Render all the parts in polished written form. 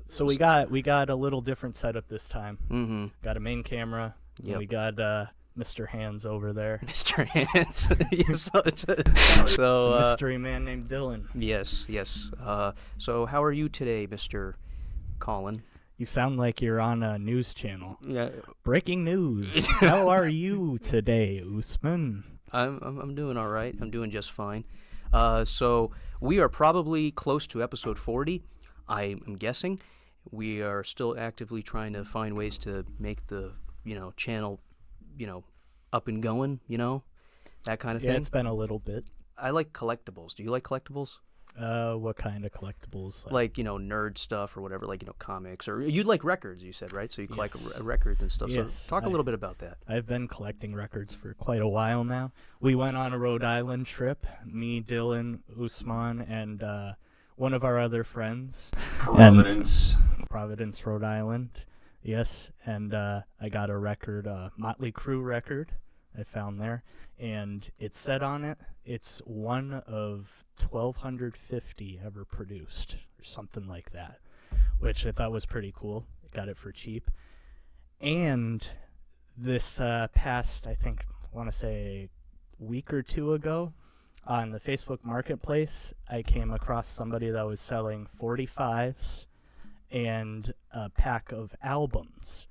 So we got a little different setup this time. Mm-hmm. Got a main camera. Yep. We got Mr. Hands over there. Mr. Hands. Yes. The mystery man named Dylan. Yes. So how are you today, Mr. Colin? You sound like you're on a news channel. Yeah. Breaking news. How are you today, Usman? I'm doing all right. I'm doing just fine. So we are probably close to episode 40. I am guessing. We are still actively trying to find ways to make the channel up and going, that kind of thing. Yeah, it's been a little bit. I like collectibles. Do you like collectibles? What kind of collectibles? Like nerd stuff or whatever, like comics, or you like records, you said, right? So you collect Yes. records and stuff. Yes, So talk a little bit about that. I've been collecting records for quite a while now. We went on a Rhode Island trip, me, Dylan, Usman, and one of our other friends. Providence, Rhode Island. Yes, and I got a record, Motley Crue record I found there, and it said on it, it's one of 1,250 ever produced, or something like that, which I thought was pretty cool. Got it for cheap. And this past, I want to say, week or two ago, on the Facebook Marketplace, I came across somebody that was selling 45s and a pack of albums.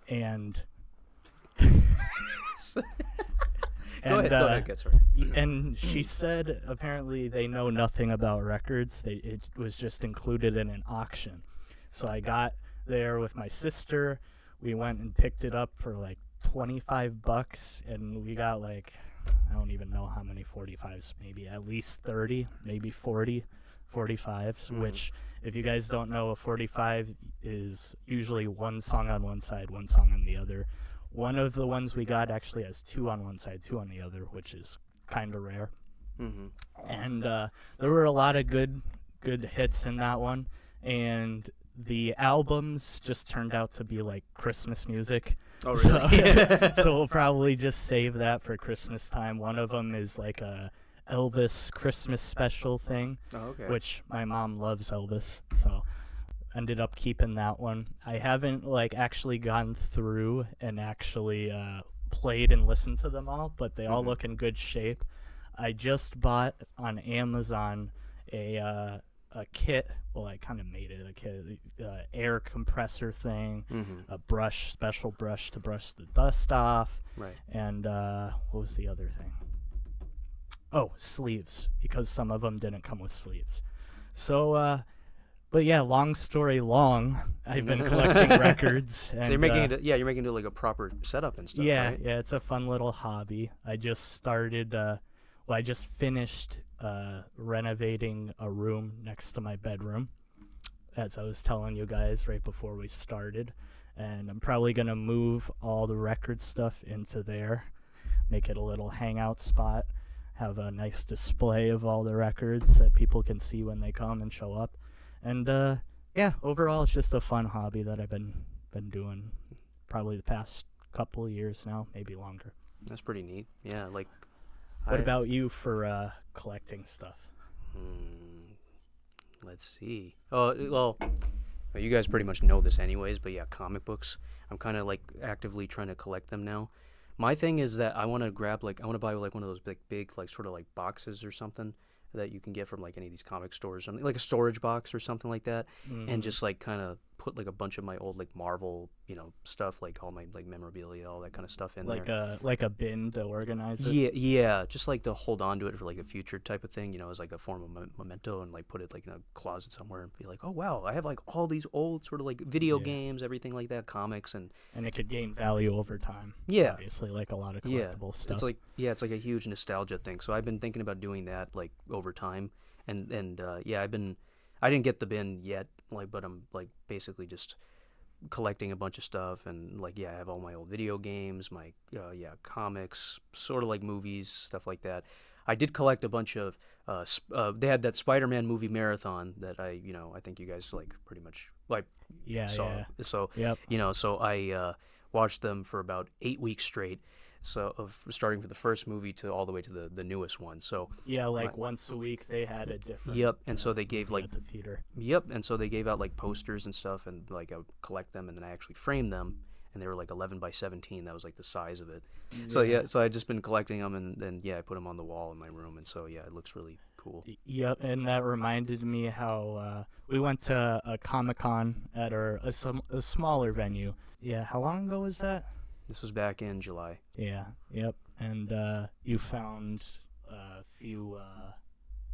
And Go ahead, get started. And she said apparently they know nothing about records. It was just included in an auction. So I got there with my sister. We went and picked it up for like $25, and we got like, I don't even know how many 45s, maybe at least 30, maybe 40 45s, which, if you guys don't know, a 45 is usually one song on one side, one song on the other. One of the ones we got actually has two on one side, two on the other, which is kind of rare. Mm-hmm. And there were a lot of good hits in that one, and the albums just turned out to be like Christmas music. Oh, really? So we'll probably just save that for Christmas time. One of them is like a Elvis Christmas special thing, which my mom loves Elvis, so ended up keeping that one. I haven't actually gone through and actually played and listened to them all, but they all look in good shape. I just bought on Amazon a kit. Well, I kind of made it a kit. Air compressor thing, a special brush to brush the dust off, right? And what was the other thing? Oh, sleeves, because some of them didn't come with sleeves. So, but yeah, long story long, I've been collecting records. And, so you're making you're making it like a proper setup and stuff. Yeah, right? Yeah, it's a fun little hobby. I just started. I just finished renovating a room next to my bedroom, as I was telling you guys right before we started, and I'm probably gonna move all the record stuff into there, make it a little hangout spot, have a nice display of all the records that people can see when they come and show up. And overall it's just a fun hobby that I've been doing probably the past couple of years now, maybe longer. That's pretty neat. Yeah, like. What about you for collecting stuff? Let's see. Oh, well, you guys pretty much know this anyways, but yeah, comic books. I'm kind of actively trying to collect them now. My thing is that I want to buy one of those big sort of boxes or something that you can get from any of these comic stores, something like a storage box or something like that, and just kind of put a bunch of my old Marvel stuff, all my memorabilia, all that kind of stuff in there. Like a bin to organize it. Yeah, just to hold on to it for a future type of thing, as a form of memento, and put it in a closet somewhere and be oh wow, I have all these old sort of video games, everything like that, comics, and it could gain value over time. Yeah, obviously, a lot of collectible stuff. It's a huge nostalgia thing. So I've been thinking about doing that over time, and I didn't get the bin yet, but I'm basically just collecting a bunch of stuff, and I have all my old video games, my comics, sort of movies, stuff like that. I did collect a bunch of they had that Spider-Man movie marathon that I think you guys pretty much saw. Yeah. So yep. so I watched them for about 8 weeks straight. So of starting from the first movie to all the way to the newest one. So Yeah, like once a week they had a different. yep, and so they gave movie like at the theater. yep, and so they gave out like posters and stuff, and like I would collect them, and then I actually framed them, and they were like 11 by 17. That was like the size of it. So yeah, so I just been collecting them, and then yeah, I put them on the wall in my room, and so yeah, it looks really cool. Yep, and that reminded me how we went to a Comic-Con at a smaller venue. Yeah, how long ago was that? This was back in July. Yeah, yep. And you found a few,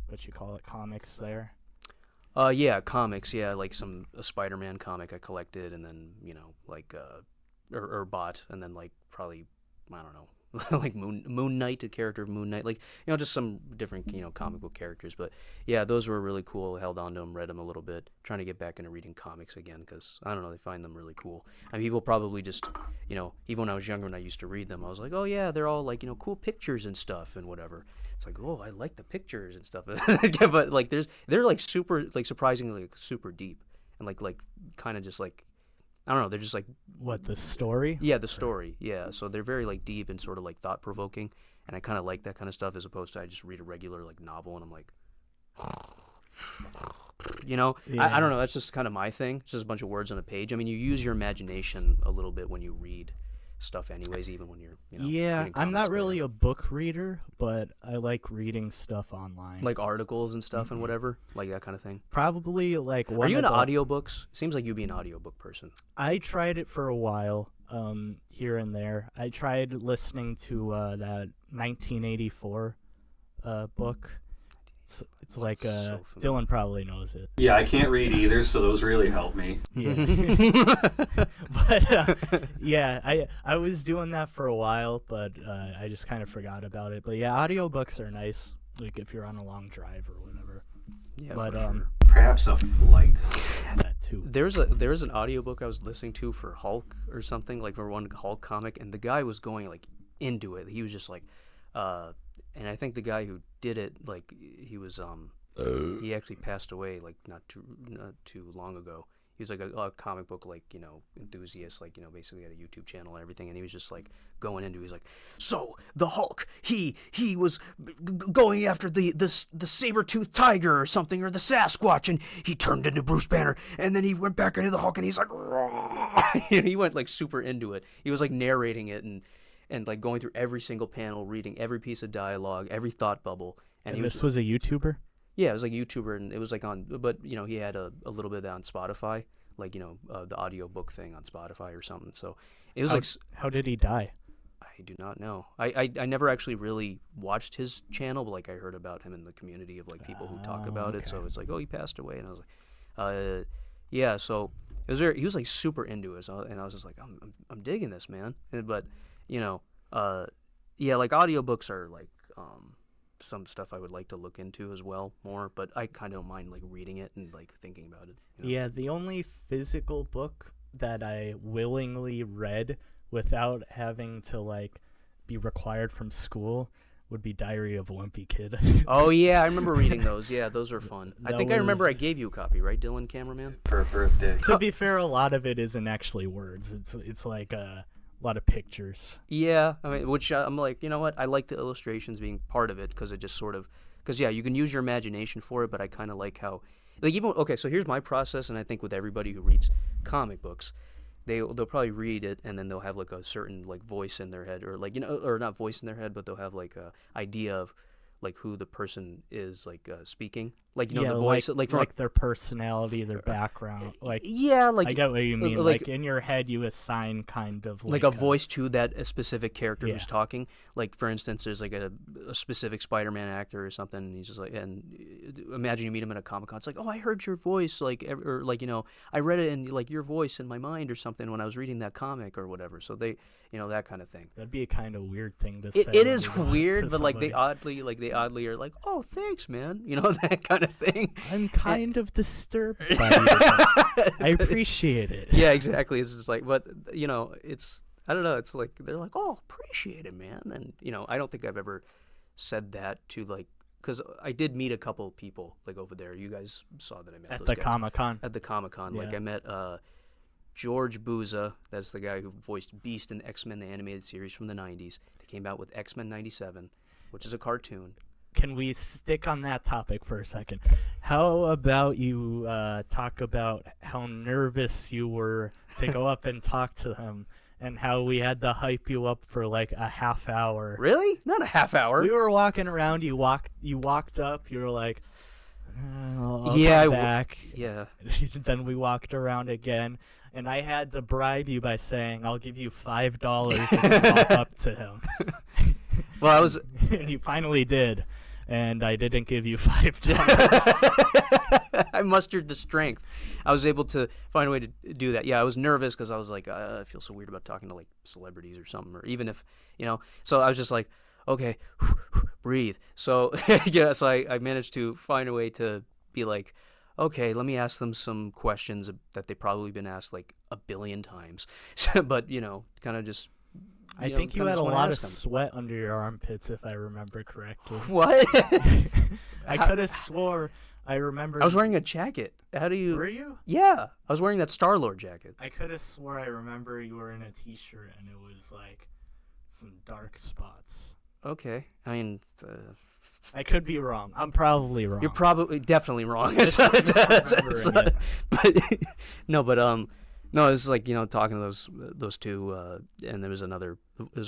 what you call it, comics there? Yeah, comics. Yeah, like a Spider-Man comic I collected, and then like or bought, and then like probably I don't know, like Moon Knight, a character of Moon Knight, like just some different comic book characters. But yeah, those were really cool. Held on to them, read them a little bit, trying to get back into reading comics again because I don't know, they find them really cool. And people probably just even when I was younger and I used to read them, I was like, oh yeah, they're all like cool pictures and stuff and whatever. It's like, oh, I like the pictures and stuff. Yeah, but like they're like super, like surprisingly like, super deep and like kind of just like I don't know, they're just like what, the story? Yeah, the story. Yeah, so they're very like deep and sort of like thought provoking, and I kind of like that kind of stuff as opposed to I just read a regular like novel and I'm like, Yeah. I don't know. That's just kind of my thing. It's just a bunch of words on a page. I mean, you use your imagination a little bit when you read stuff, anyways. Even when you're yeah, reading I'm comics, not but, really a book reader, but I like reading stuff online. like articles and stuff and whatever, like that kind of thing. Probably like Are you into audiobooks? Seems like you'd be an audiobook person. I tried it for a while, here and there. I tried listening to that 1984 book. It's like so Dylan probably knows it. Yeah, I can't read either, so those really help me. Yeah. But yeah, I was doing that for a while, but I just kind of forgot about it. But yeah, audiobooks are nice, like if you're on a long drive or whatever. Yeah, But for sure. Perhaps a flight. That too. There's an audiobook I was listening to for Hulk or something, like for one Hulk comic, and the guy was going like into it. He was just like and I think the guy who did it, like he was he actually passed away like not too long ago. He was like a comic book like enthusiast, like basically had a YouTube channel and everything, and he was just like going into. He's like, so the Hulk, he was going after the saber-toothed tiger or something, or the Sasquatch, and he turned into Bruce Banner, and then he went back into the Hulk, and he's like, he went like super into it. He was like narrating it and like going through every single panel, reading every piece of dialogue, every thought bubble. And he this was a YouTuber? Yeah, it was like YouTuber, and it was like on, but he had a little bit of that on Spotify, like the audio book thing on Spotify or something. So it was how did he die? I do not know. I never actually really watched his channel, but like I heard about him in the community of like people who talk about it. So it's like, oh, he passed away, and I was like, yeah. So it was he was like super into it, and I was just like, I'm digging this, man. But yeah, like audiobooks are like some stuff I would like to look into as well more, but I kind of don't mind like reading it and like thinking about it. Yeah, the only physical book that I willingly read without having to like be required from school would be Diary of a Wimpy Kid. Oh yeah, I remember reading those. Yeah, those were fun. I think I remember I gave you a copy, right, Dylan, cameraman? For a birthday. To be fair, a lot of it isn't actually words. It's like a lot of pictures. Yeah, I mean, which I'm like, you know what? I like the illustrations being part of it because it just sort of, because yeah, you can use your imagination for it, but I kind of like how, like even okay. So here's my process, and I think with everybody who reads comic books, they'll probably read it and then they'll have like a certain like voice in their head, or like or not voice in their head, but they'll have like a idea of like who the person is like speaking, like the voice, like their personality, their background, like yeah, like I get what you mean. Like in your head, you assign kind of like a voice to that specific character yeah. who's talking. Like for instance, there's like a specific Spider-Man actor or something, and he's just like, and imagine you meet him at a Comic-Con. It's like, oh, I heard your voice, like, or like I read it in like your voice in my mind or something when I was reading that comic or whatever. So they, that kind of thing. That'd be a kind of weird thing to say. It is weird, but like they oddly are like, oh, thanks, man. That kind of thing. I'm kind of disturbed by it. I appreciate it. Yeah, exactly. It's just like, but it's I don't know. It's like they're like, oh, appreciate it, man. And I don't think I've ever said that to like, because I did meet a couple people like over there. You guys saw that I met at those the guys. Comic-Con. At the Comic-Con, like Yeah. I met George Buza, that's the guy who voiced Beast in the X-Men, the animated series from the 90s. They came out with X-Men 97, which is a cartoon. Can we stick on that topic for a second? How about you talk about how nervous you were to go up and talk to him, and how we had to hype you up for like a half hour? Really? Not a half hour. We were walking around. You walked up. You were like, I'll Yeah, come back. Yeah. Then we walked around again, and I had to bribe you by saying, "I'll give you $5 if you walk up to him." Well, I was. And you finally did, and I didn't give you $5. I mustered the strength. I was able to find a way to do that. Yeah, I was nervous because I was like, I feel so weird about talking to like celebrities or something, or even if, so I was just like, okay, breathe. So yeah, so I managed to find a way to be like, okay, let me ask them some questions that they've probably been asked like a billion times, but kind of just. I think you had a lot of sweat under your armpits, if I remember correctly. What? I could have swore I remember. I was wearing a jacket. How do you? Were you? Yeah, I was wearing that Star-Lord jacket. I could have swore I remember you were in a t-shirt and it was like some dark spots. Okay, I mean. I could be wrong. I'm probably wrong. You're definitely wrong. No, it's like talking to those two, and there was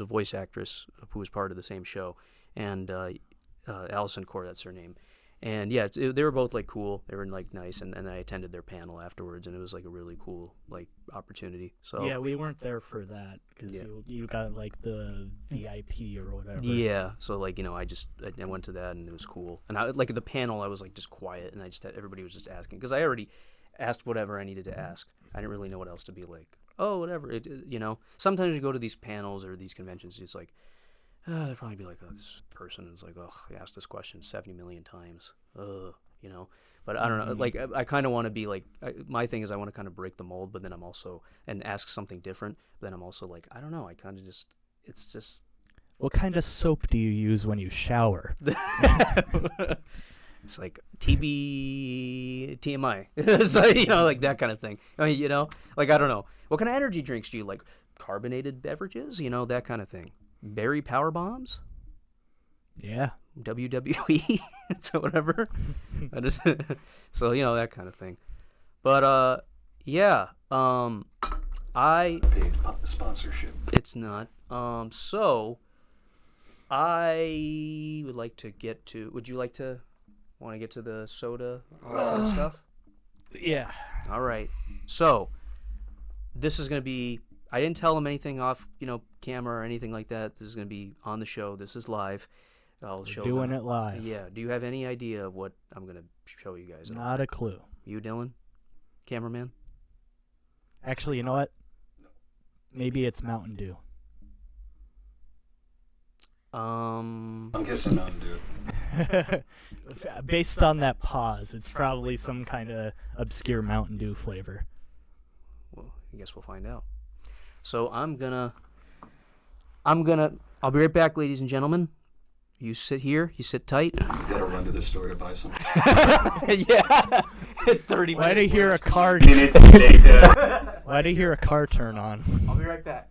a voice actress who was part of the same show, and Allison Core, that's her name, and yeah, they were both like cool. They were like nice, and I attended their panel afterwards, and it was like a really cool like opportunity. So yeah, we weren't there for that because you got like the VIP or whatever. Yeah, so like I went to that and it was cool, and I like at the panel I was like just quiet, and everybody was just asking because I already asked whatever I needed to ask. I didn't really know what else to be like. Oh, whatever. Sometimes you go to these panels or these conventions, it's like, they'd probably be like, oh, this person is like, oh, I asked this question 70 million times. But I don't know. Like, I kind of want to be like, my thing is I want to kind of break the mold, but then I'm also, and ask something different. But then I'm also like, I don't know. I kind of it's just. What kind of soap do you use when you shower? It's like TMI. It's like, like that kind of thing. I mean, like, I don't know. What kind of energy drinks do you like? Carbonated beverages? That kind of thing. Berry power bombs? Yeah. WWE? So whatever. So, that kind of thing. But, yeah. Paid sponsorship. It's not. So, I would like to get to, would you like to want to get to the soda stuff? Yeah. All right. So, this is going to be, I didn't tell them anything off, camera or anything like that. This is going to be on the show. This is live. I'll show doing them. It live. Yeah. Do you have any idea of what I'm going to show you guys? Not a clue. You, Dylan? Cameraman? Actually, you know what? Maybe it's Mountain Dew. I'm guessing Mountain Dew. Based on that pause, it's probably some kind of obscure Mountain Dew flavor. Well, I guess we'll find out. So I'll be right back, ladies and gentlemen. You sit here, you sit tight. He's got to run to the store to buy some. Yeah. 30 minutes. Why do you hear a car? Minutes later. Why do you hear a car turn on? I'll be right back.